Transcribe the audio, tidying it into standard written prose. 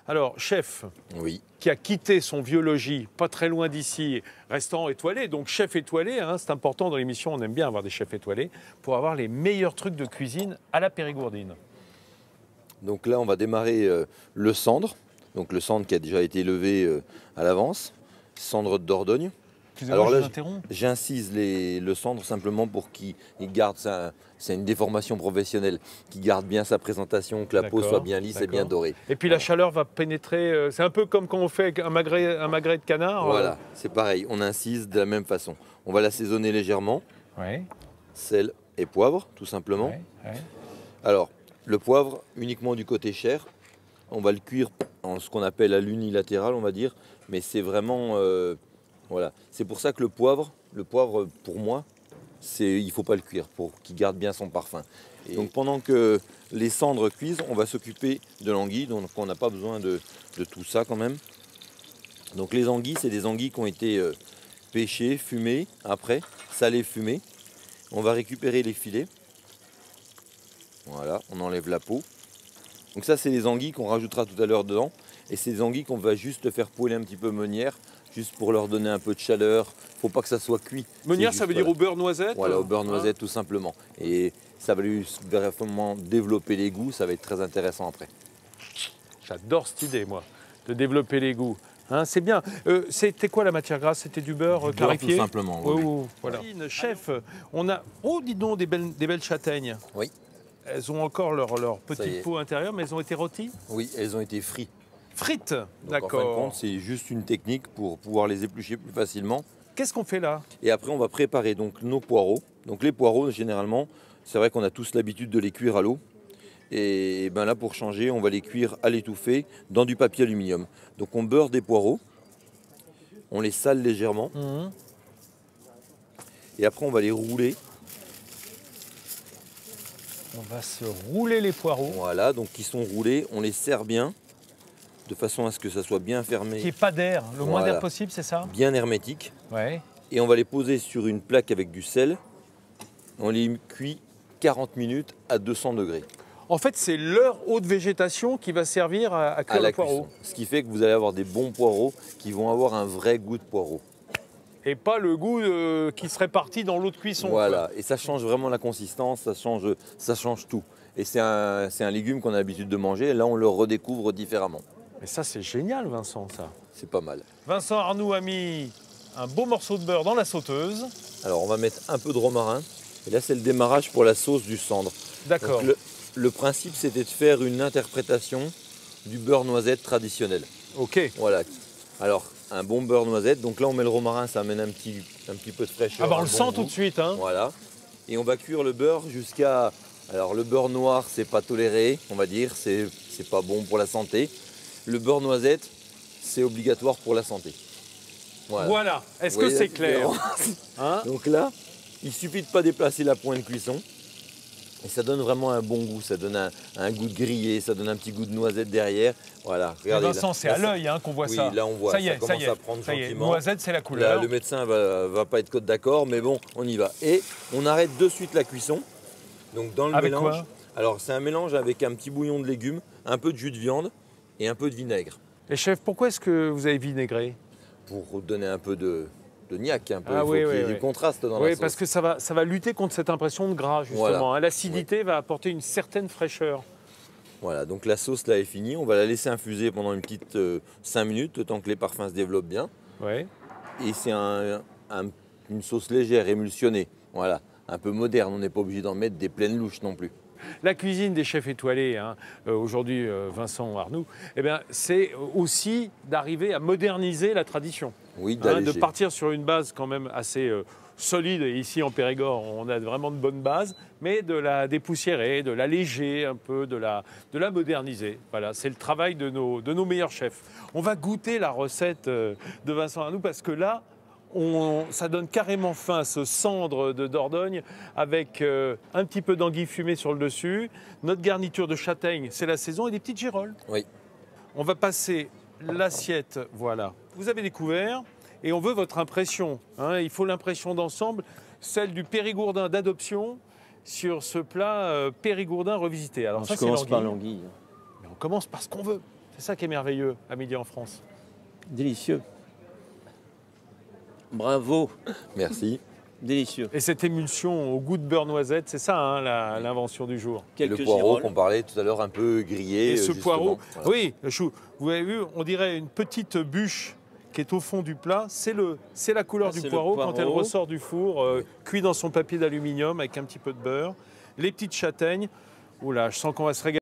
Alors, chef, Oui, qui a quitté son vieux logis, pas très loin d'ici, restaurant étoilé, donc chef étoilé, hein, c'est important dans l'émission, on aime bien avoir des chefs étoilés, pour avoir les meilleurs trucs de cuisine à la Périgourdine. donc là on va démarrer le cendre. Donc le cendre qui a déjà été levé à l'avance, cendre de Dordogne. Excusez-moi, Alors je là, vous interromps. j'incise le cendre simplement pour qu'il garde c'est une déformation professionnelle, qu'il garde bien sa présentation, que la peau soit bien lisse et bien dorée. Et puis la chaleur va pénétrer, c'est un peu comme quand on fait avec un magret de canard. Voilà, c'est pareil, on incise de la même façon. On va l'assaisonner légèrement, Ouais, sel et poivre tout simplement. ouais. Alors, le poivre uniquement du côté chair, on va le cuire en ce qu'on appelle à l'unilatéral, on va dire, mais c'est vraiment voilà. C'est pour ça que le poivre pour moi, il ne faut pas le cuire pour qu'il garde bien son parfum. Et donc pendant que les cendres cuisent, on va s'occuper de l'anguille, donc on n'a pas besoin de tout ça quand même. Donc les anguilles, c'est des anguilles qui ont été pêchées, fumées, après, salées, fumées. On va récupérer les filets. Voilà, on enlève la peau. Donc ça, c'est les anguilles qu'on rajoutera tout à l'heure dedans. Et c'est des anguilles qu'on va juste faire poêler un petit peu meunière, juste pour leur donner un peu de chaleur. Faut pas que ça soit cuit. Meunière, ça veut dire au beurre noisette. Voilà, au beurre noisette tout simplement. Et ça va lui vraiment développer les goûts, ça va être très intéressant après. J'adore cette idée, moi, de développer les goûts. Hein, c'est bien. C'était quoi la matière grasse? C'était du beurre Du beurre, clarifié? tout simplement. Oui. Voilà. Chef, on a, oh dis donc, des belles châtaignes. Oui. Elles ont encore leur Ça y petite est. peau intérieure, mais elles ont été rôties? Oui, elles ont été frites. Frites. Donc, en fin de D'accord. compte, c'est juste une technique pour pouvoir les éplucher plus facilement. Qu'est-ce qu'on fait là? Et après, on va préparer donc nos poireaux. Donc les poireaux, généralement, c'est vrai qu'on a tous l'habitude de les cuire à l'eau. Et ben là, pour changer, on va les cuire à l'étouffée dans du papier aluminium. Donc on beurre des poireaux, on les sale légèrement. Et après, on va les rouler. On va se rouler les poireaux. Voilà, donc ils sont roulés, on les serre bien, de façon à ce que ça soit bien fermé, Qu'il n'y ait pas d'air, le moins Voilà. d'air possible, c'est ça? bien hermétique. Ouais. Et on va les poser sur une plaque avec du sel. On les cuit 40 minutes à 200 degrés En fait, c'est leur haute végétation qui va servir à à cuire la le poireau. cuisson. Ce qui fait que vous allez avoir des bons poireaux qui vont avoir un vrai goût de poireau. Et pas le goût qui serait parti dans l'eau de cuisson. Voilà, et ça change vraiment la consistance, ça change tout. Et c'est un légume qu'on a l'habitude de manger, et là on le redécouvre différemment. Mais ça, c'est génial, Vincent, ça. C'est pas mal. Vincent Arnoux a mis un beau morceau de beurre dans la sauteuse. Alors on va mettre un peu de romarin, et là c'est le démarrage pour la sauce du cendre. D'accord. Donc, le principe c'était de faire une interprétation du beurre noisette traditionnel. Ok. Voilà. Alors un bon beurre noisette, donc là on met le romarin, ça amène un petit peu de fraîcheur. Ah bah on un le bon sent goût. tout de suite, hein. Voilà. Et on va cuire le beurre jusqu'à... Alors le beurre noir, c'est pas toléré, on va dire, c'est pas bon pour la santé. Le beurre noisette, c'est obligatoire pour la santé. Voilà. Est-ce Vous que voyez c'est la clair? différence Hein? Donc là, il suffit de pas déplacer la pointe de cuisson. Et ça donne vraiment un bon goût, ça donne un goût de grillé, ça donne un petit goût de noisette derrière. Voilà, Mais regardez. Vincent, c'est à l'œil hein, qu'on voit Oui, ça. là on voit, ça y est, ça commence y est, à prendre ça y est. gentiment. Noisette, c'est la Là, couleur. le médecin va pas être d'accord, mais bon, on y va. Et on arrête de suite la cuisson. Donc dans le Avec mélange, quoi? alors c'est un mélange avec un petit bouillon de légumes, un peu de jus de viande et un peu de vinaigre Et chef, pourquoi est-ce que vous avez vinaigré? pour donner un peu de niaque, un peu. Ah Il faut oui, qu'il y ait oui, du contraste dans la Oui, sauce. parce que ça va lutter contre cette impression de gras, justement. Voilà. Hein. L'acidité va apporter une certaine fraîcheur. Voilà, donc la sauce là est finie. On va la laisser infuser pendant une petite 5 minutes, le temps que les parfums se développent bien. Ouais. Et c'est une sauce légère, émulsionnée. Voilà, un peu moderne. On n'est pas obligé d'en mettre des pleines louches non plus. La cuisine des chefs étoilés, hein, aujourd'hui Vincent Arnoux, eh bien, c'est aussi d'arriver à moderniser la tradition. Oui, Hein, d'alléger. de partir sur une base quand même assez solide. Et ici en Périgord, on a vraiment de bonnes bases, mais de la dépoussiérer, de l'alléger un peu, de la moderniser. Voilà, c'est le travail de nos meilleurs chefs. On va goûter la recette de Vincent Arnoux parce que là, ça donne carrément fin à ce cendre de Dordogne avec un petit peu d'anguille fumée sur le dessus. Notre garniture de châtaigne, c'est la saison, et des petites girolles. Oui. On va passer l'assiette, voilà. Vous avez découvert et on veut votre impression. Hein. Il faut l'impression d'ensemble, celle du Périgourdin d'adoption sur ce plat Périgourdin revisité. Alors ça, Je commence c'est par l'anguille. l'anguille. Mais on commence par ce qu'on veut. C'est ça qui est merveilleux à midi en France. Délicieux. Bravo. Merci. Délicieux. Et cette émulsion au goût de beurre noisette, c'est ça hein, l'invention du jour. Et le Quelques poireau girolles. qu'on parlait tout à l'heure, un peu grillé. Et ce justement. poireau, Voilà. oui, le chou, vous avez vu, on dirait une petite bûche qui est au fond du plat. C'est la couleur Ah, du c'est le poireau quand elle poireau. ressort du four, cuit dans son papier d'aluminium avec un petit peu de beurre. Les petites châtaignes, oula, je sens qu'on va se régaler.